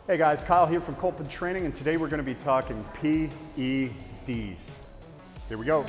Hey guys, Kyle here from Kolpin Training, and today we're going to be talking P.E.Ds. Here we go.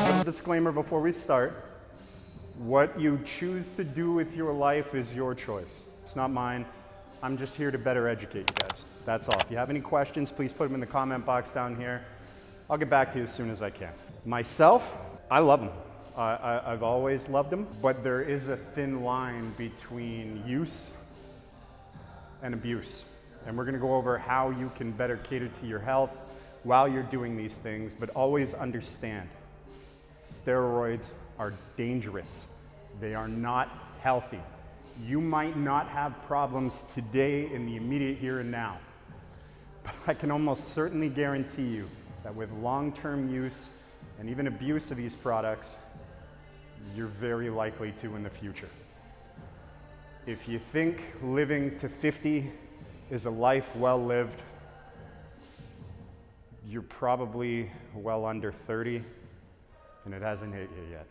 Little disclaimer before we start. What you choose to do with your life is your choice. It's not mine. I'm just here to better educate you guys. That's all. If you have any questions, please put them in the comment box down here. I'll get back to you as soon as I can. Myself, I love them. I've always loved them, but there is a thin line between use and abuse. And we're gonna go over how you can better cater to your health while you're doing these things, but always understand, steroids are dangerous. They are not healthy. You might not have problems today in the immediate here and now, but I can almost certainly guarantee you that with long-term use and even abuse of these products, you're very likely to in the future. If you think living to 50 is a life well lived, you're probably well under 30 and it hasn't hit you yet.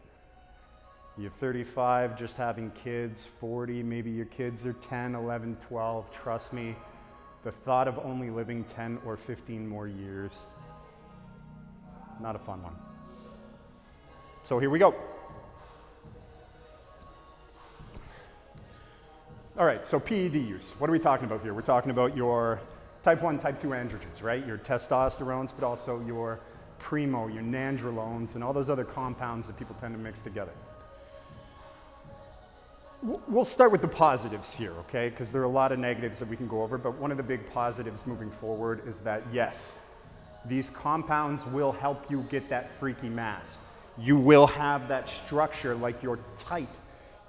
You're 35, just having kids, 40, maybe your kids are 10, 11, 12. Trust me, the thought of only living 10 or 15 more years, not a fun one. So here we go. All right, so P.E.D. use. What are we talking about here? We're talking about your type 1, type 2 androgens, right? Your testosterones, but also your primo, your nandrolones, and all those other compounds that people tend to mix together. We'll start with the positives here, okay? Because there are a lot of negatives that we can go over, but one of the big positives moving forward is that, yes, these compounds will help you get that freaky mass. You will have that structure, like you're tight,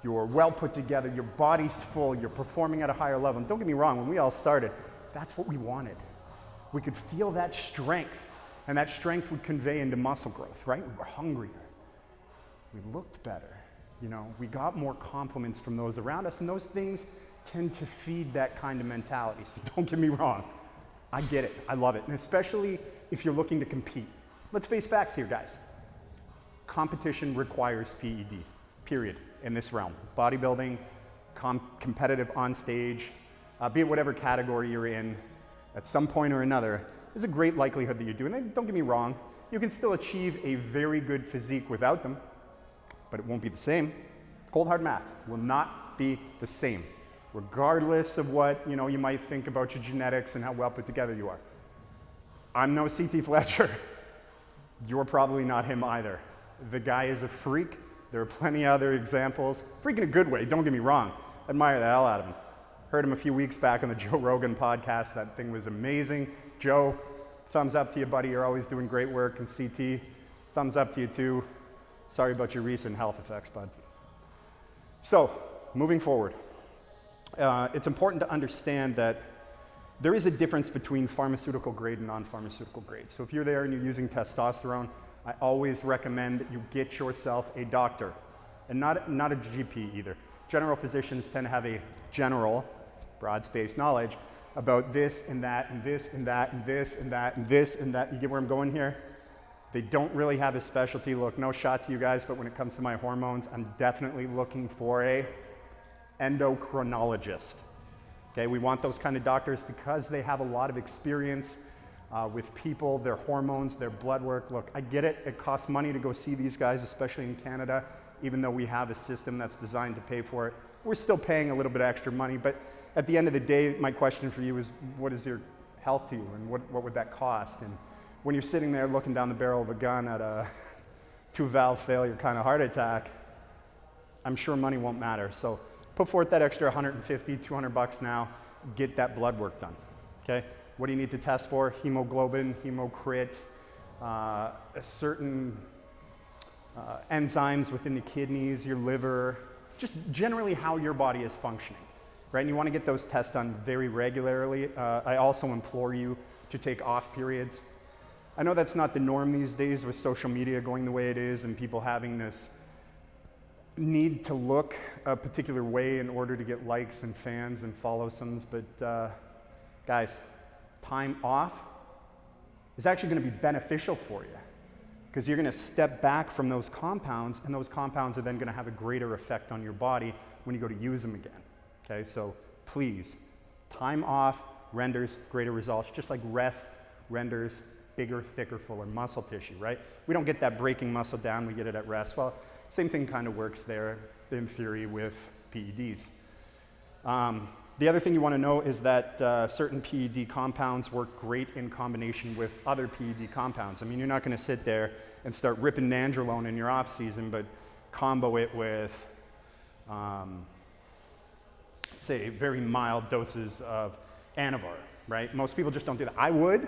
you're well put together, your body's full, you're performing at a higher level. And don't get me wrong, when we all started, that's what we wanted. We could feel that strength, and that strength would convey into muscle growth, right? We were hungrier, we looked better. You know, we got more compliments from those around us, and those things tend to feed that kind of mentality. So don't get me wrong, I get it, I love it, and especially if you're looking to compete. Let's face facts here, guys. Competition requires P.E.D, period, in this realm. Bodybuilding, competitive on stage, be it whatever category you're in, at some point or another, there's a great likelihood that you're doing it. Don't get me wrong, you can still achieve a very good physique without them, but it won't be the same. Cold hard math will not be the same, regardless of what you might think about your genetics and how well put together you are. I'm no C.T. Fletcher. You're probably not him either. The guy is a freak. There are plenty of other examples. Freak in a good way, don't get me wrong. Admire the hell out of him. Heard him a few weeks back on the Joe Rogan podcast. That thing was amazing. Joe, thumbs up to you, buddy. You're always doing great work. And CT, thumbs up to you too. Sorry about your recent health effects, bud. So, moving forward, it's important to understand that there is a difference between pharmaceutical grade and non-pharmaceutical grade. So if you're there and you're using testosterone, I always recommend that you get yourself a doctor, and not a GP either. General physicians tend to have a general, broad-spaced knowledge about this and that and this and that and this and that and this and that. You get where I'm going here? They don't really have a specialty. Look, no shot to you guys, but when it comes to my hormones, I'm definitely looking for a endocrinologist. Okay, we want those kind of doctors because they have a lot of experience with people, their hormones, their blood work. Look, I get it. It costs money to go see these guys, especially in Canada. Even though we have a system that's designed to pay for it, we're still paying a little bit of extra money. But at the end of the day, my question for you is, what is your health to you, and what would that cost? And when you're sitting there looking down the barrel of a gun at a 2-valve failure kind of heart attack, I'm sure money won't matter. So put forth that extra 150, 200 bucks now, get that blood work done, okay? What do you need to test for? Hemoglobin, hemocrit, certain enzymes within the kidneys, your liver, just generally how your body is functioning, right? And you want to get those tests done very regularly. I also implore you to take off periods. I know that's not the norm these days with social media going the way it is and people having this need to look a particular way in order to get likes and fans and follow-somes, but guys, time off is actually going to be beneficial for you, because you're going to step back from those compounds, and those compounds are then going to have a greater effect on your body when you go to use them again. Okay, so please, time off renders greater results, just like rest renders bigger, thicker, fuller muscle tissue, right? We don't get that breaking muscle down, we get it at rest. Well, same thing kind of works there in theory with PEDs. The other thing you want to know is that certain PED compounds work great in combination with other PED compounds. I mean, you're not going to sit there and start ripping nandrolone in your off season, but combo it with, say, very mild doses of Anavar, right? Most people just don't do that. I would.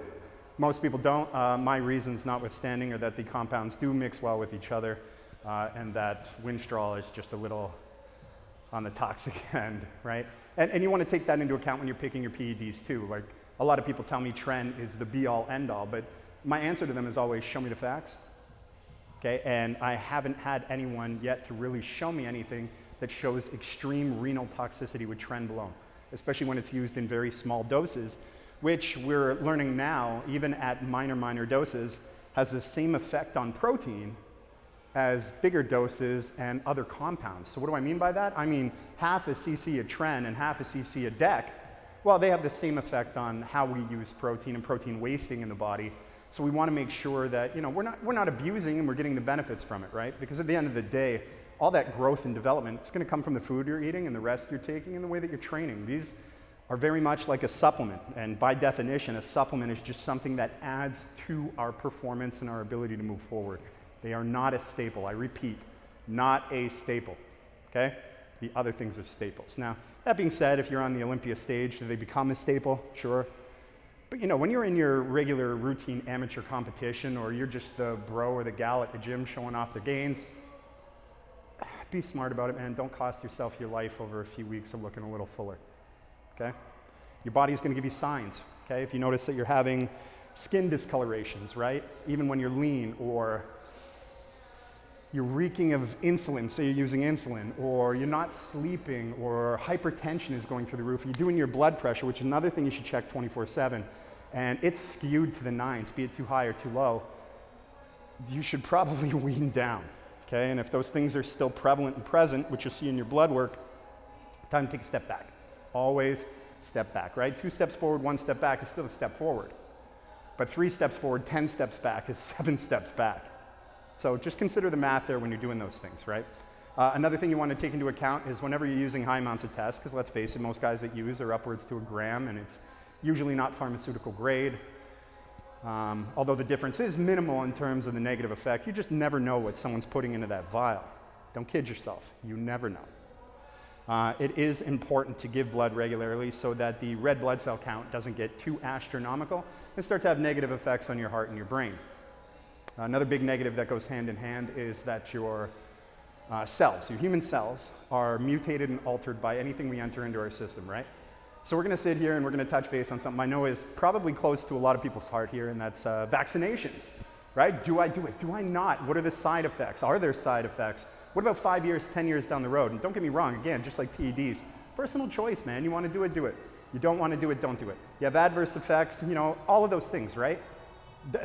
Most people don't. My reasons notwithstanding are that the compounds do mix well with each other, and that Winstrol is just a little on the toxic end, right? And you want to take that into account when you're picking your PEDs too. Like, a lot of people tell me Tren is the be-all, end-all, but my answer to them is always, show me the facts, okay? And I haven't had anyone yet to really show me anything that shows extreme renal toxicity with Tren alone, especially when it's used in very small doses, which we're learning now, even at minor doses, has the same effect on protein as bigger doses and other compounds. So what do I mean by that? I mean half a cc of Tren and half a cc of DEC, well, they have the same effect on how we use protein and protein wasting in the body. So we want to make sure that, you know, we're not abusing and we're getting the benefits from it, right? Because at the end of the day, all that growth and development, it's going to come from the food you're eating and the rest you're taking and the way that you're training. These are very much like a supplement, and by definition, a supplement is just something that adds to our performance and our ability to move forward. They are not a staple. I repeat, not a staple, okay? The other things are staples. Now, that being said, if you're on the Olympia stage, do they become a staple? Sure. But you know, when you're in your regular routine amateur competition, or you're just the bro or the gal at the gym showing off their gains, be smart about it, man. Don't cost yourself your life over a few weeks of looking a little fuller, okay? Your body's gonna give you signs, okay? If you notice that you're having skin discolorations, right? Even when you're lean, or you're reeking of insulin, say you're using insulin, or you're not sleeping, or hypertension is going through the roof, you're doing your blood pressure, which is another thing you should check 24/7, and it's skewed to the nines, be it too high or too low, you should probably wean down, okay? And if those things are still prevalent and present, which you'll see in your blood work, time to take a step back. Always step back, right? 2 steps forward, 1 step back is still a step forward. But 3 steps forward, 10 steps back is 7 steps back. So just consider the math there when you're doing those things, right? Another thing you want to take into account is whenever you're using high amounts of tests, because let's face it, most guys that use are upwards to 1 gram, and it's usually not pharmaceutical grade. Although the difference is minimal in terms of the negative effect, you just never know what someone's putting into that vial. Don't kid yourself, you never know. It is important to give blood regularly so that the red blood cell count doesn't get too astronomical and start to have negative effects on your heart and your brain. Another big negative that goes hand in hand is that your cells, your human cells, are mutated and altered by anything we enter into our system, right? So we're going to sit here and we're going to touch base on something I know is probably close to a lot of people's heart here, and that's vaccinations, right? Do I do it? Do I not? What are the side effects? Are there side effects? What about 5 years, 10 years down the road? And don't get me wrong, again, just like PEDs, personal choice, man. You want to do it, do it. You don't want to do it, don't do it. You have adverse effects, you know, all of those things, right?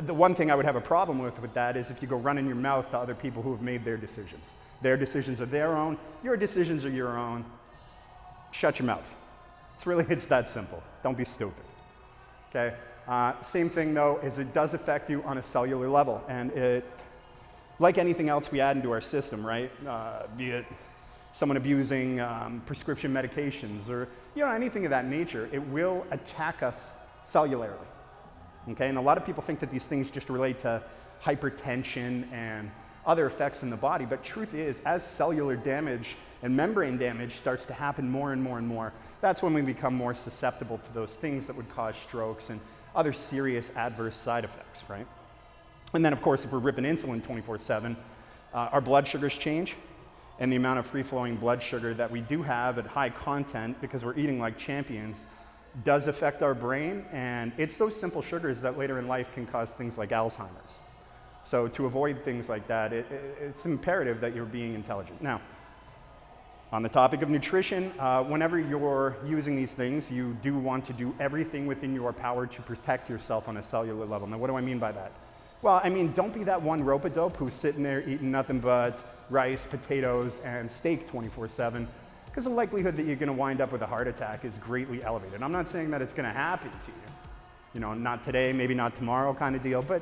The one thing I would have a problem with that is if you go running your mouth to other people who have made their decisions. Their decisions are their own, your decisions are your own. Shut your mouth. It's that simple. Don't be stupid, okay? Same thing though, is it does affect you on a cellular level, and it, like anything else we add into our system, right? Be it someone abusing prescription medications or, you know, anything of that nature, it will attack us cellularly. Okay, and a lot of people think that these things just relate to hypertension and other effects in the body, but truth is, as cellular damage and membrane damage starts to happen more and more and more, that's when we become more susceptible to those things that would cause strokes and other serious adverse side effects, right? And then of course, if we're ripping insulin 24/7, our blood sugars change, and the amount of free-flowing blood sugar that we do have at high content, because we're eating like champions, does affect our brain, and it's those simple sugars that later in life can cause things like Alzheimer's. So to avoid things like that, it's imperative that you're being intelligent. Now, On the topic of nutrition, whenever you're using these things, you do want to do everything within your power to protect yourself on a cellular level. Now, what do I mean by that? Well, I mean, don't be that one rope-a-dope who's sitting there eating nothing but rice, potatoes, and steak 24/7, because the likelihood that you're gonna wind up with a heart attack is greatly elevated. I'm not saying that it's gonna happen to you. You know, not today, maybe not tomorrow kind of deal, but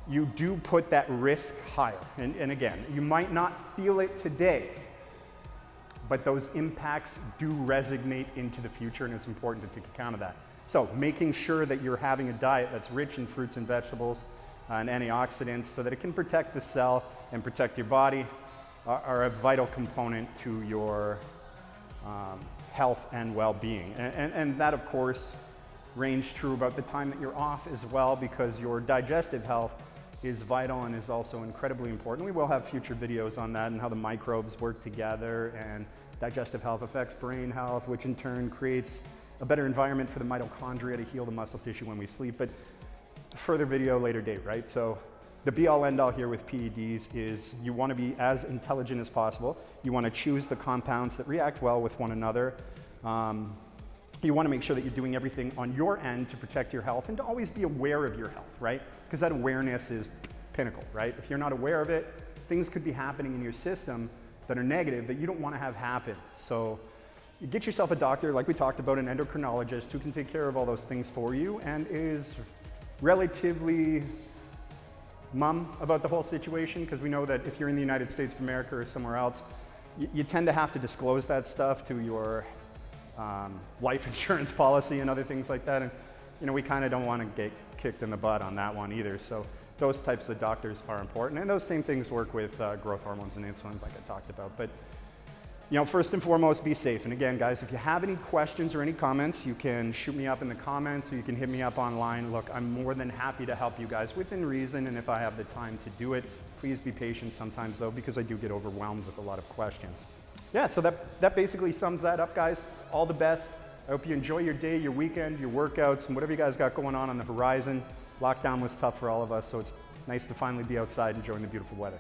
you do put that risk higher. And again, you might not feel it today, but those impacts do resonate into the future, and it's important to take account of that. So making sure that you're having a diet that's rich in fruits and vegetables and antioxidants so that it can protect the cell and protect your body are a vital component to your health and well-being. And that, of course, range true about the time that you're off as well, because your digestive health is vital and is also incredibly important. We will have future videos on that and how the microbes work together, and digestive health affects brain health, which in turn creates a better environment for the mitochondria to heal the muscle tissue when we sleep. But further video later date, right? So the be-all end-all here with PEDs is you want to be as intelligent as possible. You want to choose the compounds that react well with one another. You want to make sure that you're doing everything on your end to protect your health and to always be aware of your health, right? Because that awareness is pinnacle, right? If you're not aware of it, things could be happening in your system that are negative that you don't want to have happen. So you get yourself a doctor, like we talked about, an endocrinologist who can take care of all those things for you and is relatively mum about the whole situation, because we know that if you're in the United States of America or somewhere else, you tend to have to disclose that stuff to your life insurance policy and other things like that. And you know, we kind of don't want to get kicked in the butt on that one either. So those types of doctors are important. And those same things work with growth hormones and insulin, like I talked about. But you know, first and foremost, be safe. And again, guys, if you have any questions or any comments, you can shoot me up in the comments, or you can hit me up online. Look, I'm more than happy to help you guys within reason, and if I have the time to do it. Please be patient sometimes, though, because I do get overwhelmed with a lot of questions. Yeah, so that basically sums that up, guys. All the best. I hope you enjoy your day, your weekend, your workouts, and whatever you guys got going on the horizon. Lockdown was tough for all of us, so it's nice to finally be outside enjoying the beautiful weather.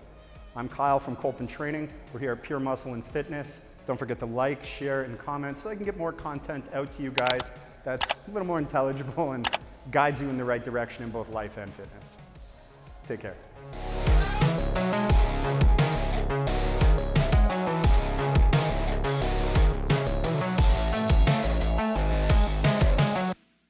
I'm Kyle from Kolpin Training. We're here at Pure Muscle and Fitness. Don't forget to like, share, and comment so I can get more content out to you guys that's a little more intelligible and guides you in the right direction in both life and fitness. Take care.